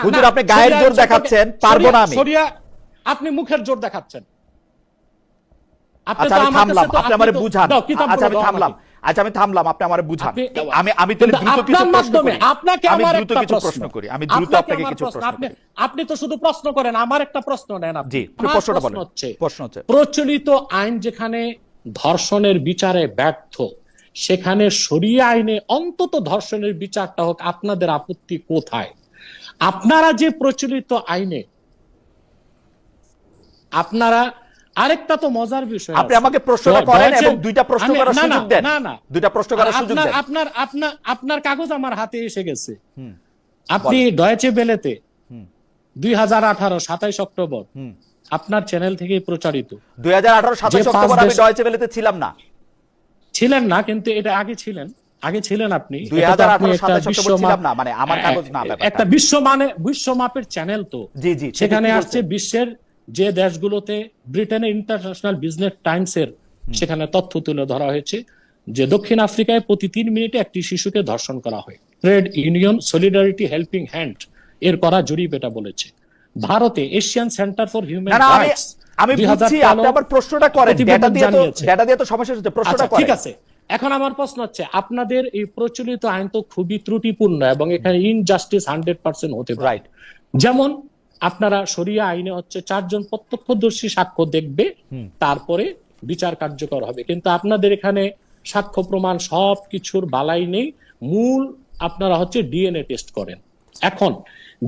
হুজুর আপনি গায়ের জোর দেখাচ্ছেন, পারবো না আমি। আপনি মুখের জোর দেখাচ্ছেন। আচ্ছা আমি থামলাম, আপনি আমারে বুঝান। আচ্ছা আমি থামলাম, আপনি আমারে বুঝান। আমি তাহলে দ্রুত কিছু প্রশ্ন করি, আমি দ্রুত কিছু প্রশ্ন করি, আমি দ্রুত আপনাকে কিছু প্রশ্ন করি। আপনি তো শুধু প্রশ্ন করেন, আমার একটা প্রশ্ন নেন আপনি। জি, প্রশ্নটা বলেন। প্রশ্ন হচ্ছে প্রচলিত আইন যেখানে ধর্ষণের বিচারে ব্যর্থ, সেখানে শরিয়া আইনে অন্তত ধর্ষণের বিচারটা হোক, আপনাদের আপত্তি কোথায়? আপনারা যে প্রচলিত আইনে, আপনারা আরেকটা তো মজার বিষয়, আপনি আমাকে প্রশ্নটা করেন এবং দুইটা প্রশ্ন করার সুযোগ দেন। না দুইটা প্রশ্ন করার সুযোগ দেন। আপনার কাগজ আমার হাতে এসে গেছে। আপনি ডয়েচে বেলেতে 2018 27 অক্টোবর আপনার চ্যানেল থেকে প্রচারিত। 2018 27 অক্টোবর আমি ডয়েচে বেলেতে ছিলাম না। ছিলেন না, কিন্তু এটা আগে ছিলেন আপনি। 2018 27 অক্টোবর ছিলাম না, মানে আমার কাগজ না, একটা বিশ্বমাপের চ্যানেল তো। জি জি, সেখানে আসছে বিশ্বের যে দেশগুলোতে, ব্রিটেনের ইন্টারন্যাশনাল বিজনেস টাইমসের সেখানে তথ্য তুলে ধরা হয়েছে যে দক্ষিণ আফ্রিকায় প্রতি 3 মিনিটে একটি শিশুকে ধর্ষণ করা হয়। Trade union solidarity helping hand এর করা জরিপ এটা বলেছে। ভারতে Asian centre for human rights, আমি বুঝছি, আপনি আবার প্রশ্নটা করেন, ডেটা দিয়ে তো সমস্যা হচ্ছে, প্রশ্নটা করেন। ঠিক আছে, এখন আমার প্রশ্ন হচ্ছে, আপনাদের এই প্রচলিত আইন তো খুবই ত্রুটিপূর্ণ এবং এখানে ইনজাস্টিস 100% হতে পারে। যেমন আপনারা শরিয়া আইনে হচ্ছে 4 জন প্রত্যক্ষদর্শী সাক্ষ্য দেখবে, তারপরে বিচার কার্যকর হবে, কিন্তু আপনাদের এখানে সাক্ষ্য প্রমাণ সবকিছুর বালাই নেই। মূল আপনারা হচ্ছে ডিএনএ টেস্ট করেন। এখন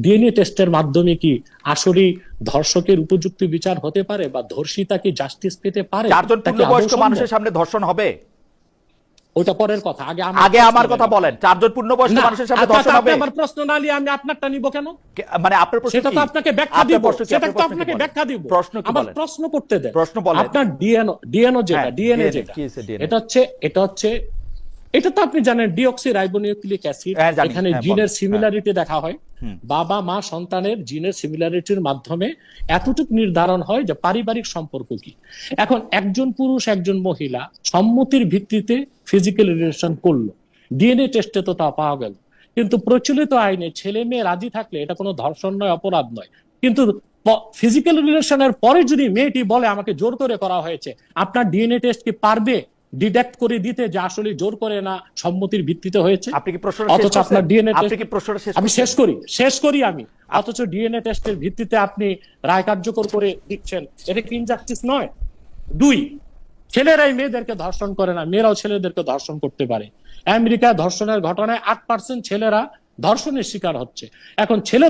ডিএনএ টেস্টের মাধ্যমে কি আসলে ধর্ষকের উপযুক্ত বিচার হতে পারে, বা ধর্ষিতা কি জাস্টিস পেতে পারে? 4 জন পূর্ণবয়স্ক মানুষের সামনে ধর্ষণ হবে? ওটা পরের কথা, আগে আমার কথা বলেন। 4 জন পূর্ণবয়স্ক মানুষের সামনে ধর্ষণ হবে? আমার প্রশ্ন না নিয়ে আমি আপনারটা নিব কেন? মানে আপনার প্রশ্ন, সেটা তো আপনাকে ব্যাখ্যা দিব, প্রশ্ন কি আমার বলেন? প্রশ্ন করতে দেন। প্রশ্ন বলেন। আপনার ডিএনএ যেটা এটা তো আপনি জানেন, ডিঅক্সি রাইবোনিউক্লিক অ্যাসিড, এখানে জিনের সিমিলারিটি দেখা হয়। বাবা মা সন্তানের জিনের সিমিলারিটির মাধ্যমে এতটুকু নির্ধারণ হয় যে পারিবারিক সম্পর্ক কি। এখন একজন পুরুষ একজন মহিলা সম্মতির ভিত্তিতে ফিজিক্যাল রিলেশন করলো, ডিএনএ টেস্টে তো তা পাওয়া গেল। কিন্তু প্রচলিত আইনে ছেলে মেয়ে রাজি থাকলে এটা কোনো ধর্ষণ নয়, অপরাধ নয়। কিন্তু ফিজিক্যাল রিলেশনের পরে যদি মেয়েটি বলে আমাকে জোর করে করা হয়েছে, আপনার ডিএনএ টেস্ট কি পারবে ডিটেক্ট করে দিতে যে আসলে জোর করে না সম্মতির ভিত্তিতে হয়েছে? আপনি কি প্রশ্নটা অথচ আপনার ডিএনএ টেস্ট, আপনি কি প্রশ্নটা শেষ? আমি শেষ করি আমি। অথচ ডিএনএ টেস্টের ভিত্তিতে আপনি রায় কার্যকর করে দিচ্ছেন, এটা কি ইনজাস্টিস নয়? 2, ছেলেরাই মেয়েদেরকে ধর্ষণ করে না, মেয়েরাও ছেলেদেরকে ধর্ষণ করতে পারে। আমেরিকায় ধর্ষণের ঘটনায় 8% ছেলেরা ধর্ষণের শিকার হচ্ছে। এখন ছেলে